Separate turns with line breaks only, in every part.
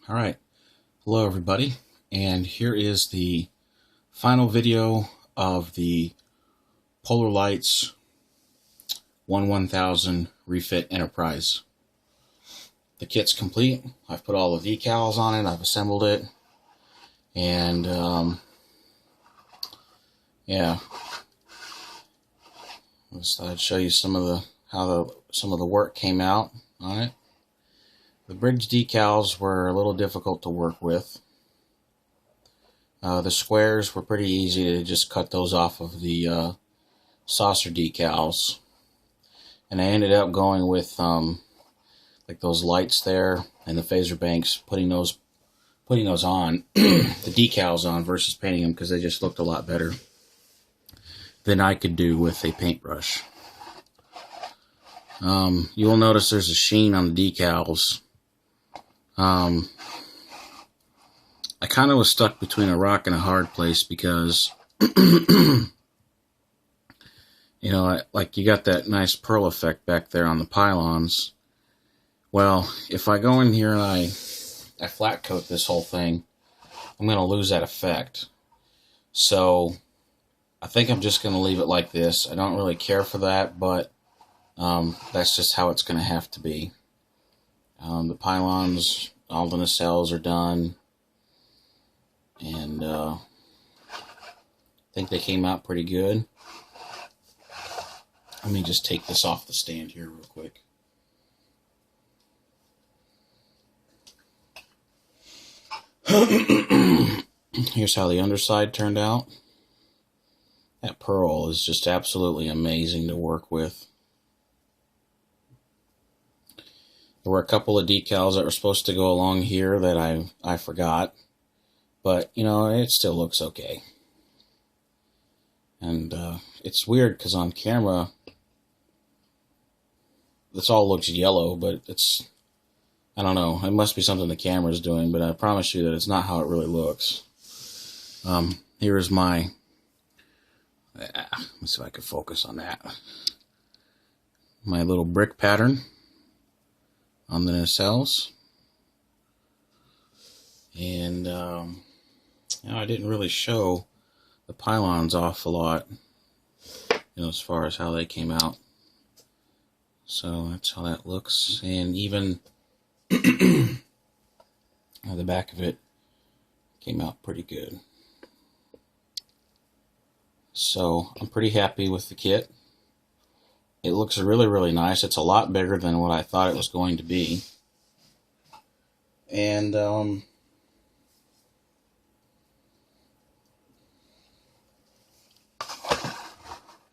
All right, hello everybody, and here is the final video of the Polar Lights 1000 Refit Enterprise. The kit's complete. I've put all the decals on it, I've assembled it, and yeah, I thought I'd show you some of the work came out on it. The bridge decals were a little difficult to work with. The squares were pretty easy to just cut those off of the saucer decals, and I ended up going with like those lights there and the phaser banks, putting those on the decals on versus painting them, because they just looked a lot better than I could do with a paintbrush. You will notice there's a sheen on the decals. I kind of was stuck between a rock and a hard place because, you know, like you got that nice pearl effect back there on the pylons. Well, if I go in here and I flat coat this whole thing, I'm going to lose that effect. So I think I'm just going to leave it like this. I don't really care for that, but that's just how it's going to have to be. The pylons, all the nacelles are done, and I think they came out pretty good. Let me just take this off the stand here real quick. Here's how the underside turned out. That pearl is just absolutely amazing to work with. There were a couple of decals that were supposed to go along here that I forgot, but you know, it still looks okay. And it's weird because on camera this all looks yellow, but it's, I don't know, it must be something the camera's doing, but I promise you that it's not how it really looks. Here is my, let me see if I can focus on that. My little brick pattern on the nacelles. And you know, I didn't really show the pylons off a lot, you know, as far as how they came out. So that's how that looks. And even the back of it came out pretty good. So I'm pretty happy with the kit. It looks really, really nice. It's a lot bigger than what I thought it was going to be. And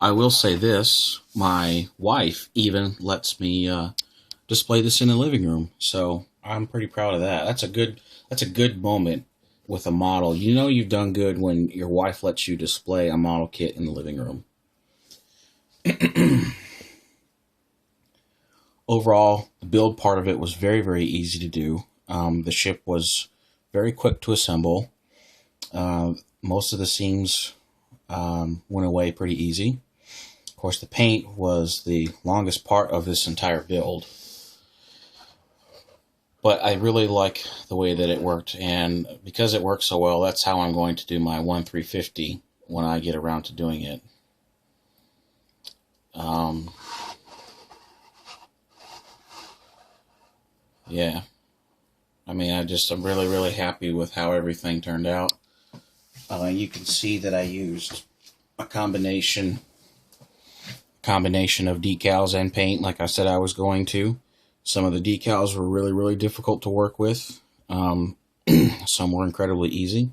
I will say this, my wife even lets me display this in the living room. So I'm pretty proud of that. That's a good moment with a model. You know you've done good when your wife lets you display a model kit in the living room. Overall, the build part of it was very, very easy to do. The ship was very quick to assemble. Most of the seams went away pretty easy. Of course, the paint was the longest part of this entire build. But I really like the way that it worked, and because it worked so well, that's how I'm going to do my 1350 when I get around to doing it. Yeah, I mean, I'm really, really happy with how everything turned out. You can see that I used a combination of decals and paint, like I said I was going to. Some of the decals were really, really difficult to work with. Some were incredibly easy.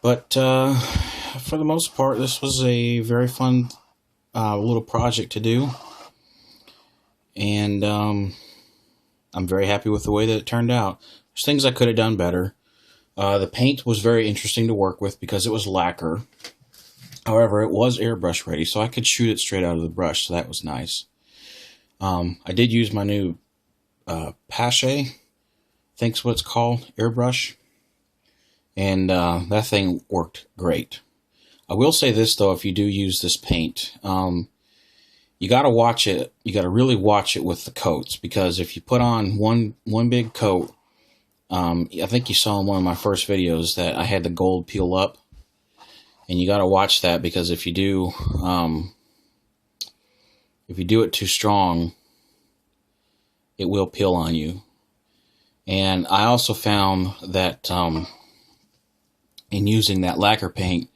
But for the most part, this was a very fun little project to do. And I'm very happy with the way that it turned out. There's things I could have done better. The paint was very interesting to work with because it was lacquer. However, it was airbrush ready, so I could shoot it straight out of the brush, so that was nice. I did use my new Pache, I think's what it's called, airbrush, and that thing worked great. I will say this though, if you do use this paint, you got to watch it. You got to really watch it with the coats, because if you put on one big coat I think you saw in one of my first videos that I had the gold peel up, and you got to watch that, because if you do it too strong, it will peel on you. And I also found that in using that lacquer paint,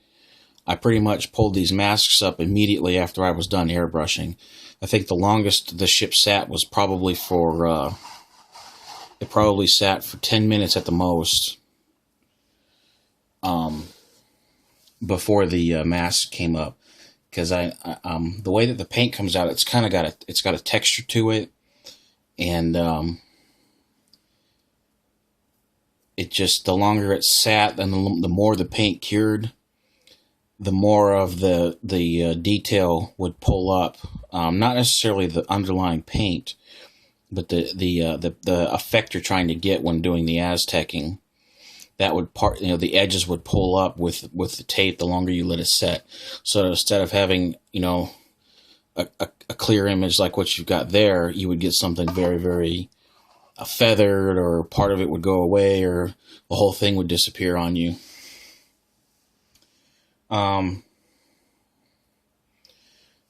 I pretty much pulled these masks up immediately after I was done airbrushing. I think the longest the ship sat was probably for it probably sat for 10 minutes at the most, before the mask came up, because the way that the paint comes out, it's kind of got a texture to it, and it just, the longer it sat and the more the paint cured, the more of the detail would pull up. Not necessarily the underlying paint, but the effect you're trying to get when doing the Aztecing. That would the edges would pull up with the tape the longer you let it set. So instead of having, a clear image like what you've got there, you would get something very, very feathered, or part of it would go away, or the whole thing would disappear on you.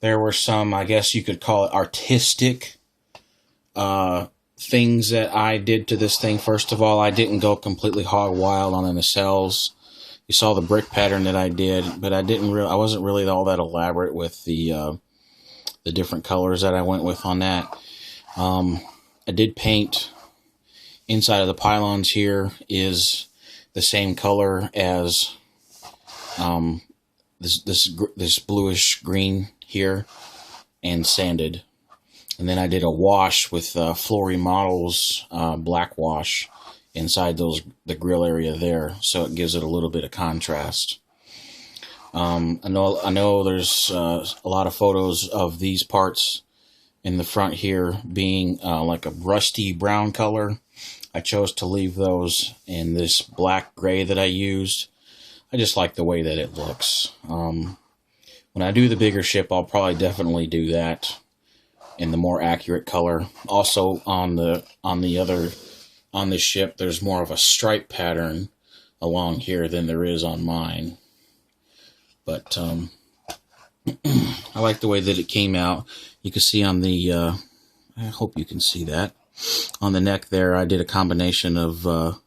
There were some, I guess you could call it artistic things that I did to this thing. First of all, I didn't go completely hog wild on the nacelles. You saw the brick pattern that I did, but I wasn't really all that elaborate with the different colors that I went with on that. I did paint inside of the pylons. Here is the same color as this bluish green here, and sanded. And then I did a wash with Flory Models black wash inside the grill area there, so it gives it a little bit of contrast. I know there's a lot of photos of these parts in the front here being like a rusty brown color. I chose to leave those in this black gray that I used. I just like the way that it looks. When I do the bigger ship, I'll probably definitely do that in the more accurate color. Also on this ship, there's more of a stripe pattern along here than there is on mine. But I like the way that it came out. You can see on the, I hope you can see that. On the neck there, I did a combination of the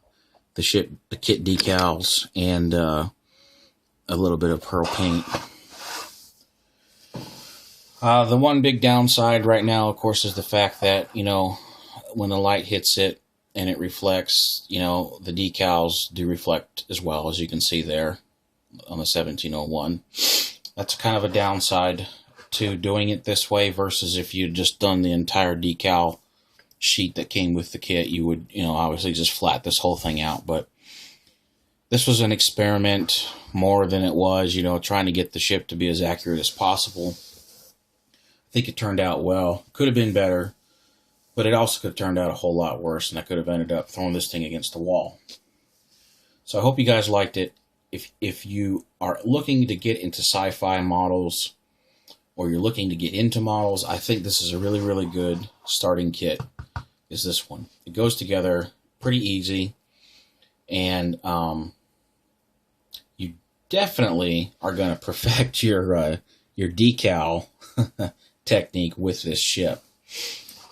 kit decals and a little bit of pearl paint. The one big downside right now, of course, is the fact that, when the light hits it and it reflects, the decals do reflect as well, as you can see there on the 1701. That's kind of a downside to doing it this way, versus if you'd just done the entire decal sheet that came with the kit, you would, obviously just flat this whole thing out. But this was an experiment more than it was, trying to get the ship to be as accurate as possible. I think it turned out well. Could have been better, but it also could have turned out a whole lot worse, and I could have ended up throwing this thing against the wall. So I hope you guys liked it. If you are looking to get into sci-fi models, or you're looking to get into models, I think this is a really, really good starting kit, is this one. It goes together pretty easy, and you definitely are going to perfect your decal technique with this ship.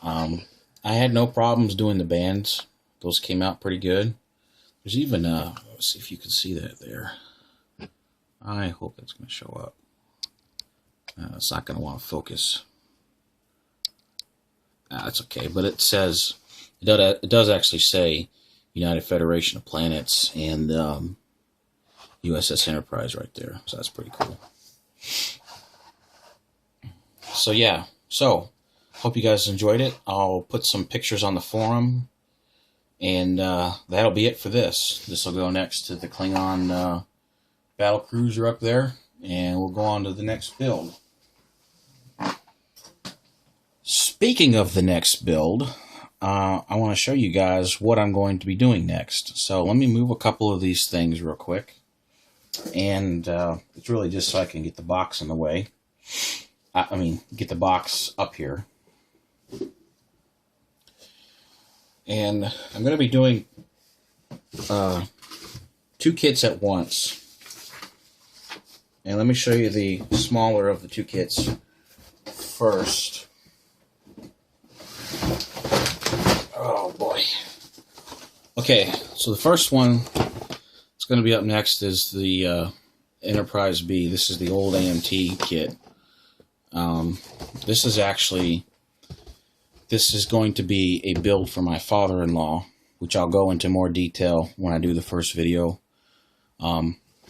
I had no problems doing the bands. Those came out pretty good. There's even, let's see if you can see that there. I hope that's going to show up. It's not going to want to focus. That's okay, but it says, it does actually say United Federation of Planets and USS Enterprise right there. So that's pretty cool. So yeah, hope you guys enjoyed it. I'll put some pictures on the forum, and that'll be it for this. This will go next to the Klingon battle cruiser up there, and we'll go on to the next build. Speaking of the next build, I want to show you guys what I'm going to be doing next. So let me move a couple of these things real quick, and it's really just so I can get the box in the way. I mean, get the box up here. And I'm going to be doing two kits at once. And let me show you the smaller of the two kits first. Oh boy. Okay, so the first one that's going to be up next is the Enterprise B. This is the old AMT kit. This is going to be a build for my father-in-law, which I'll go into more detail when I do the first video.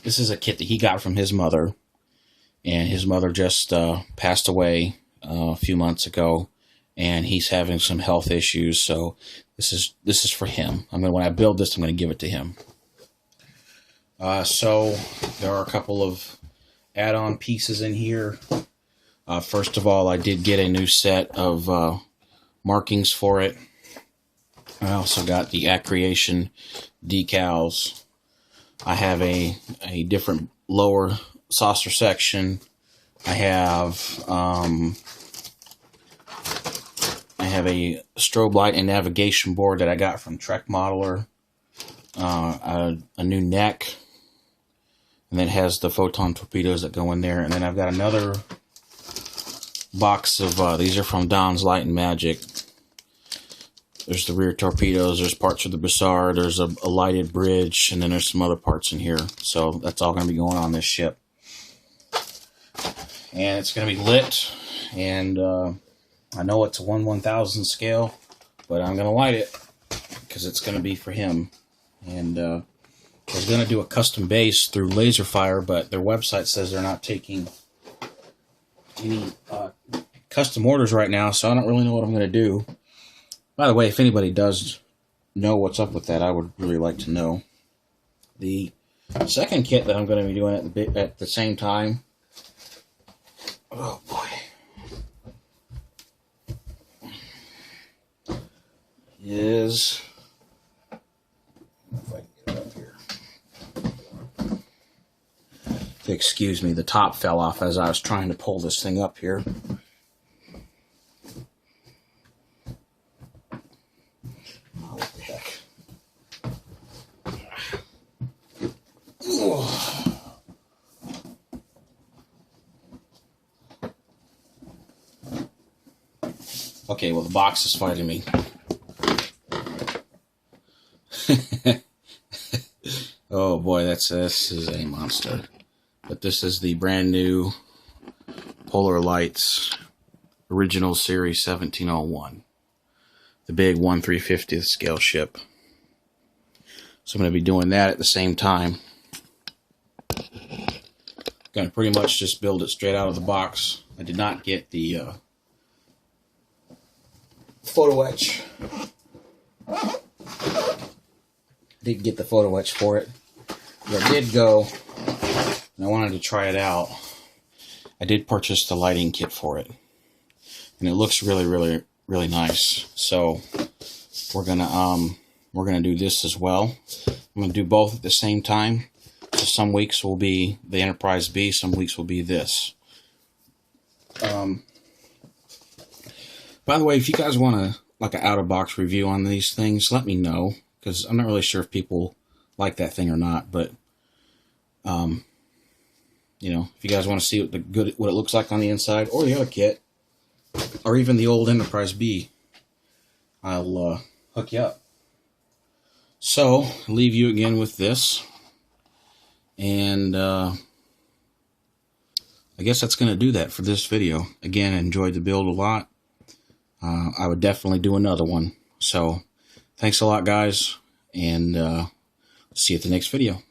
This is a kit that he got from his mother, and his mother just passed away a few months ago, and he's having some health issues, so this is for him. When I build this, I'm going to give it to him. So there are a couple of add-on pieces in here. First of all, I did get a new set of markings for it. I also got the At Creation decals. I have a different lower saucer section. I have a strobe light and navigation board that I got from Trek Modeler. A new neck, and then it has the photon torpedoes that go in there. And then I've got another box of these are from Don's Light and Magic. There's the rear torpedoes, there's parts of the Bassard, there's a lighted bridge, and then there's some other parts in here. So that's all going to be going on this ship. And it's going to be lit, and I know it's a 1/1000 scale, but I'm going to light it because it's going to be for him. And I was going to do a custom base through Laserfire, but their website says they're not taking any custom orders right now, so I don't really know what I'm going to do. By the way, if anybody does know what's up with that, I would really like to know. The second kit that I'm going to be doing at the same time, oh boy, is, if I can get it up here. Excuse me, the top fell off as I was trying to pull this thing up here. Okay, well, the box is fighting me. Oh boy, this is a monster. But this is the brand new Polar Lights original series 1701. The big 1/350th scale ship. So I'm going to be doing that at the same time. Going to pretty much just build it straight out of the box. I did not get the photo etch. Didn't get the photo etch for it. But I did go, and I wanted to try it out. I did purchase the lighting kit for it. And it looks really, really, really nice. So we're gonna do this as well. I'm gonna do both at the same time. So some weeks will be the Enterprise B, some weeks will be this. By the way, if you guys want like an out-of-box review on these things, let me know, because I'm not really sure if people like that thing or not. But you know, if you guys want to see what it looks like on the inside, or the other kit, or even the old Enterprise B, I'll hook you up. So, I'll leave you again with this. And I guess that's going to do that for this video. Again, I enjoyed the build a lot. I would definitely do another one. So, thanks a lot, guys. And see you at the next video.